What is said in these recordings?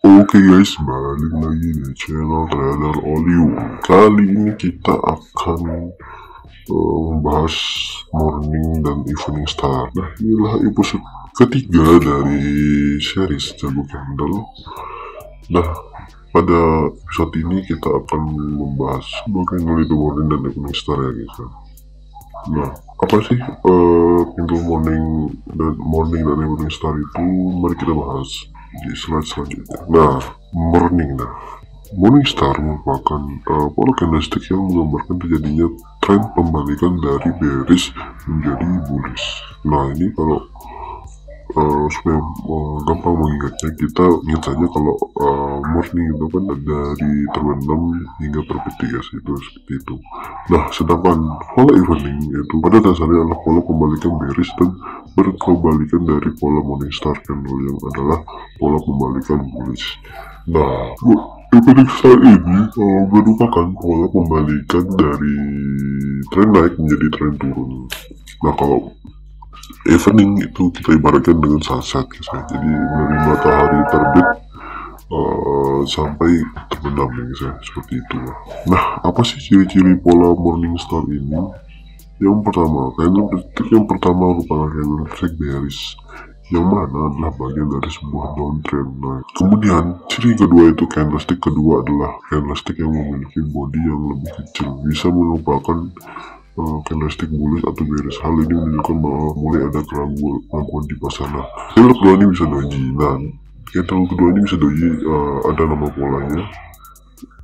Oke guys, balik lagi di channel Trader Oliu. Kali ini kita akan membahas morning dan evening star. Nah, inilah episode ketiga dari series Jago Candle. Nah, pada episode ini kita akan membahas bagaimana itu morning dan evening star ya guys. Nah, apa sih candle morning dan evening star itu? Mari kita bahas di slide selanjutnya. Nah, morning star merupakan pola candlestick yang menggambarkan terjadinya tren pembalikan dari bearish menjadi bullish. Nah, ini kalau supaya gampang mengingatnya, kita ingat saja kalau morning itu kan dari terbenam hingga terpetik ya, itu seperti itu. Nah, sedangkan pola evening itu pada dasarnya adalah pola pembalikan bearish dan berkebalikan dari pola morning star candle yang adalah pola pembalikan bullish. Nah, evening star ini merupakan pola pembalikan dari tren naik menjadi tren turun. Nah, kalau evening itu kita ibaratkan dengan sunset guys ya. Jadi dari matahari terbit sampai terbenam ya guys ya, seperti itu. Nah, apa sih ciri-ciri pola morning star ini? Yang pertama, candlestick yang pertama merupakan candlestick bearish, yang mana adalah bagian dari sebuah downtrend. Nah, kemudian ciri kedua itu candlestick kedua adalah candlestick yang memiliki body yang lebih kecil, bisa merupakan candlestick bullish atau bearish. Hal ini menunjukkan bahwa mulai ada keraguan di pasar. Nah, candle kedua ini bisa doji. Nah, candle kedua ini bisa doji, ada nama polanya.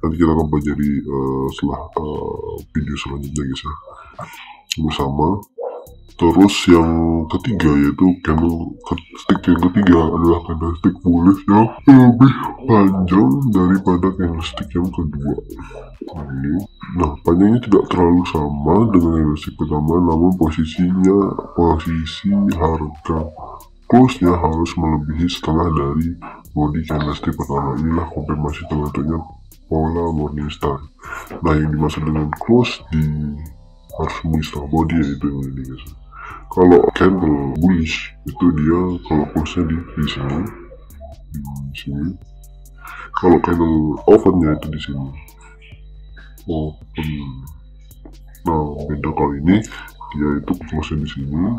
Nanti kita akan pelajari setelah video selanjutnya guys ya, bersama. Terus yang ketiga yaitu candlestick yang ketiga adalah candlestick bullish yang lebih panjang daripada candlestick yang kedua. Nah, panjangnya tidak terlalu sama dengan candlestick pertama, namun posisi harga close-nya harus melebihi setengah dari body candlestick pertama. Inilah konfirmasi terbentuknya pola morning star. Nah, yang dimaksud dengan close harus melebihi setengah body, yaitu yang ini guys. Kalau candle bullish itu dia kalau close-nya di sini. Kalau candle open-nya itu di sini. Open. Nah, beda kali ini dia itu close di sini,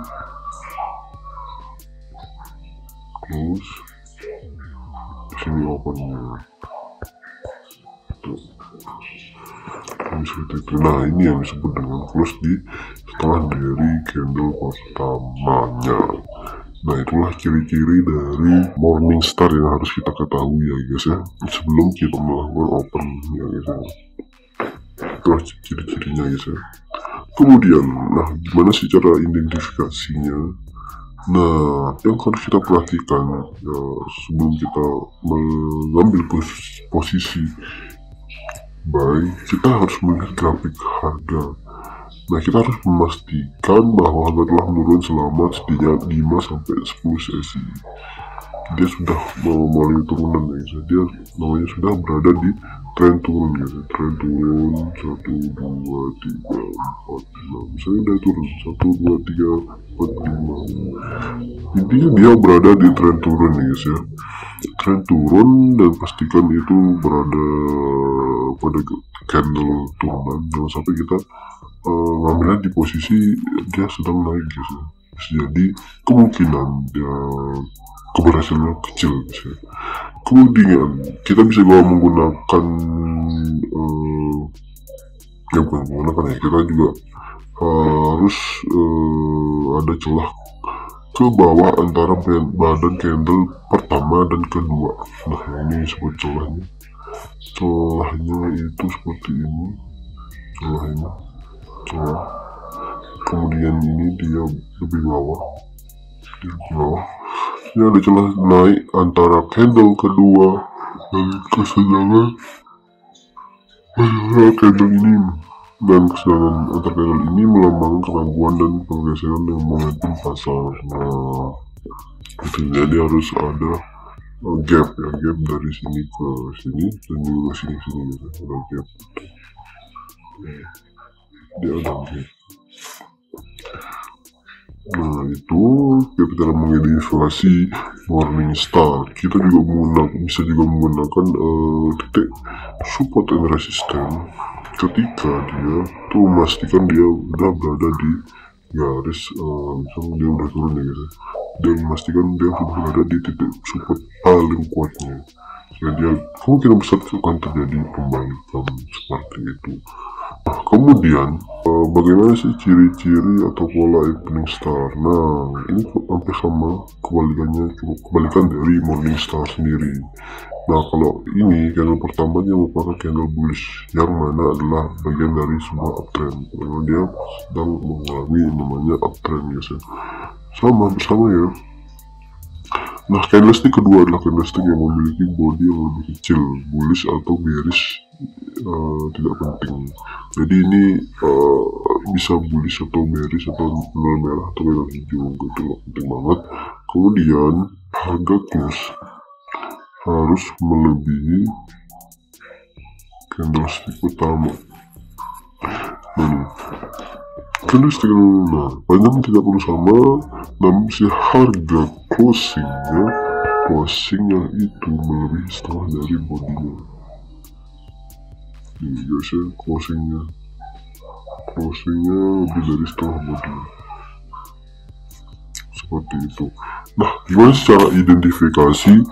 close di sini, opennya tuh seperti itu. Nah, ini yang disebut dengan close di setelah dari candle pertamanya. Nah, itulah ciri-ciri dari morning star yang harus kita ketahui ya guys ya, sebelum kita melakukan open ya guys ya. Itulah ciri-cirinya guys ya. Kemudian, nah, gimana sih cara identifikasinya? Nah, yang harus kita perhatikan ya, sebelum kita mengambil posisi buy, kita harus melihat grafik harga. Nah, kita harus memastikan bahwa harga telah menurun selama setidaknya 5-10 sesi. Dia sudah mulai turunan guys. Dia namanya sudah berada di tren turun guys. Tren turun 1, 2, 3, 4, 5. Misalnya dia turun 1, 2, 3, 4, 5. Intinya dia berada di tren turun guys ya. Tren turun, dan pastikan itu berada pada candle turunan. Jangan sampai kita ngambilnya di posisi dia sedang naik guys ya. Jadi kemungkinan dia keberhasilannya kecil guys ya. Kemudian kita bisa menggunakan kita juga harus ada celah ke bawah antara badan candle pertama dan kedua. Nah, ini disebut celahnya. Celahnya itu seperti ini, celah. Kemudian ini dia lebih bawah. Ini ada celah naik antara candle kedua dan kesenjangan antara candle ini, dan kesenjangan antar candle ini melambangkan keraguan dan pergeseran yang momentum pasar. Nah, itu jadi harus ada gap ya, gap dari sini ke sini dan juga sini gitu, ada gap. Dia ada gap. Nah itu ketika mengidentifikasi morning star, kita juga bisa juga menggunakan titik support and resistance ketika dia tuh memastikan dia udah berada di garis misalnya dia udah turun ya guys, dan memastikan dia sudah berada di titik support paling kuatnya, sehingga dia kemungkinan besar akan terjadi pembalikan seperti itu. Nah, kemudian bagaimana sih ciri-ciri atau pola evening star? Nah, ini hampir sama kebalikan dari morning star sendiri. Nah, kalau ini candle pertamanya merupakan candle bullish, yang mana adalah bagian dari sebuah uptrend. Karena dia sedang mengalami namanya uptrend guys ya. Bersama ya. Nah, candlestick kedua adalah candlestick yang memiliki body yang lebih kecil, bullish atau bearish, tidak penting. Jadi ini bisa bullish atau bearish atau nol merah atau merah hijau, itu loh, penting banget. Kemudian harga close harus melebihi candlestick utama. Candlestick panjang tidak perlu sama, namun si harga closingnya itu melebihi setengah dari bodinya. Ini guys ya, closingnya lebih dari setengah body, seperti itu. Nah, gimana secara identifikasi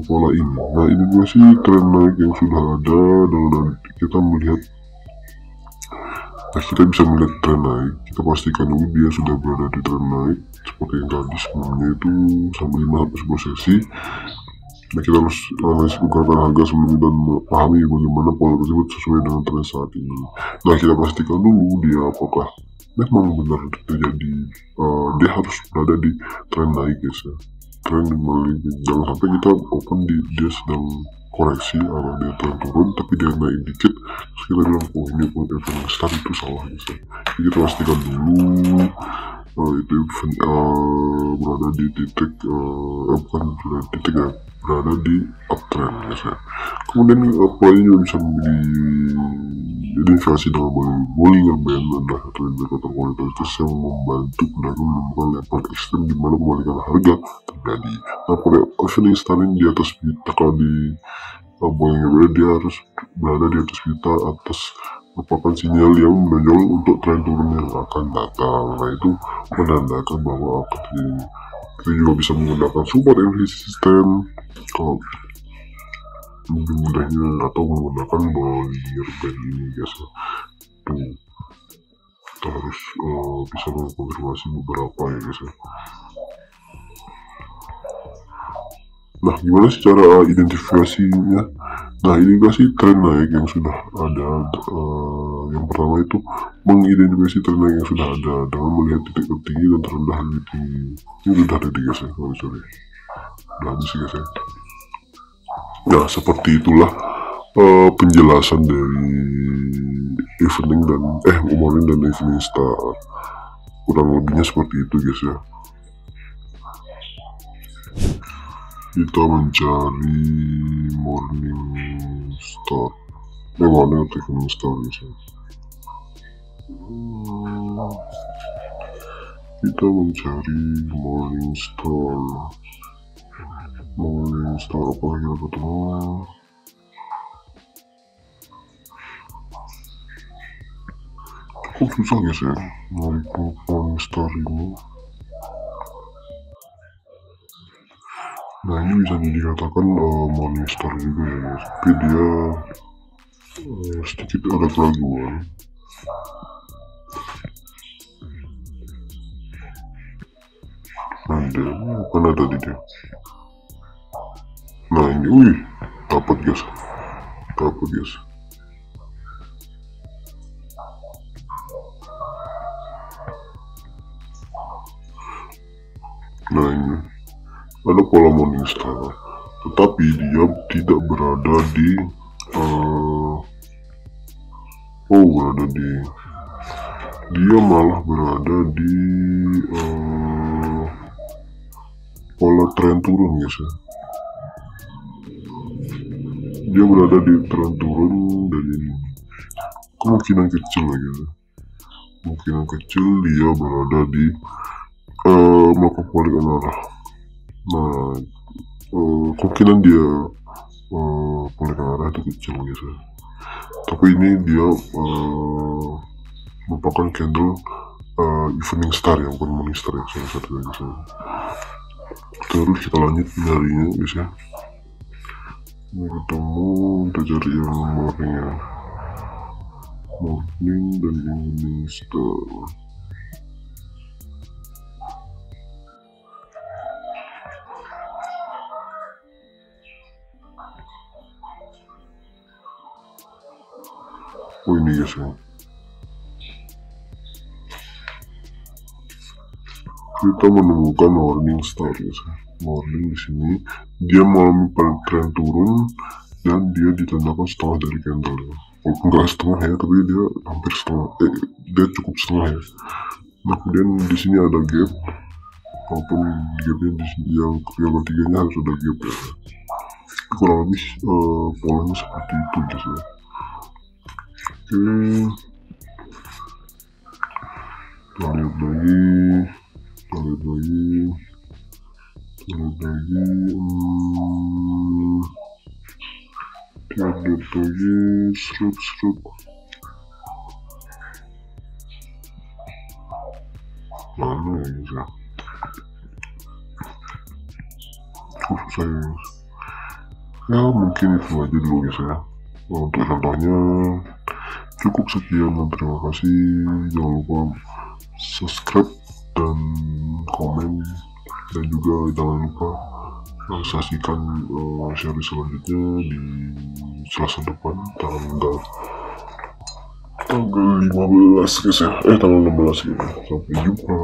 pola ini? Nah, identifikasi tren naik yang sudah ada, dan kita melihat. Nah, kita bisa melihat tren naik, kita pastikan dulu dia sudah berada di tren naik seperti yang tadi sebelumnya itu sampai 5 sesi. Nah, kita harus analisis pergerakan harga sebelumnya dan memahami bagaimana pola tersebut sesuai dengan tren saat ini. Nah, kita pastikan dulu dia apakah memang benar terjadi, dia harus berada di tren naik guys ya, tren balik. Jangan sampai kita open dia sedang koreksi atau dia tren turun tapi dia naik dikit terus kita bilang oh ini event start, itu salah guys ya. Jadi kita pastikan dulu itu berada di titik bukan titik ya, berada di uptrend guys ya. Kemudian poinnya juga bisa diidentifikasi dengan Bollinger Band, adalah satu indikator kualitas yang membantu pedagang menemukan level ekstrem di mana pembalikan harga terjadi. Nah, pada opening starting di atas pita, kalau di Bollinger Band dia harus berada di atas pita atas, merupakan sinyal yang menonjol untuk tren turun yang akan datang. Nah, itu menandakan bahwa akan terjadi. Kita juga bisa menggunakan support and resistance kalau lebih mudahnya, atau menggunakan Bollinger Band ini guys ya. Tuh, kita harus bisa mengkonfirmasi beberapa ya guys ya. Nah, gimana secara identifikasinya? Nah, identifikasi tren naik yang sudah ada, yang pertama itu mengidentifikasi tren naik yang sudah ada dengan melihat titik tertinggi dan terendah lebih tinggi. Ini udah ada guys ya, sorry udah habis guys ya. Nah, seperti itulah penjelasan dari evening dan morning dan evening star, kurang lebihnya seperti itu guys ya. Kita mencari morning star, morning atau evening star guys ya. Kita mencari morning star apa yang kita ketemu? Cukup susah guys ya mencari morning star ini. Nah, ini bisa dikatakan morning star juga ya guys, tapi dia sedikit ada keraguan. Ada di dia. Nah, ini dapat guys. Nah, ini ada pola morning star, tetapi dia tidak berada di dia malah berada di pola tren turun guys ya. Dia berada di tren turun dan ini kemungkinan kecil lagi ya. kemungkinan kecil dia berada di melakukan kebalikan arah. Nah, kemungkinan dia kebalikan arah itu kecil guys ya. Tapi ini dia merupakan candle evening star ya, bukan morning star ya, salah satu guys ya. Terus kita lanjut nyarinya guys ya. Ini ketemu, kita cari yang morning ya, morning dan evening star. Oh ini guys ya, kita menemukan morning star guys ya. Morning di sini dia mengalami tren turun dan dia ditandakan setengah dari candle ya. Enggak setengah ya, tapi dia hampir setengah, dia cukup setengah ya. Nah kemudian di sini ada gap, walaupun gapnya di sini yang ketiganya harus ada gap ya. Kurang lebih polanya seperti itu guys ya. Oke, kita lihat lagi, serut mana ya guys ya. Susah ya, mungkin itu aja dulu guys ya. Untuk contohnya cukup sekian dan terima kasih. Jangan lupa subscribe dan komen, dan juga jangan lupa saksikan seri selanjutnya di Selasa depan tanggal 15 guys ya, tanggal 16 ya. Sampai jumpa.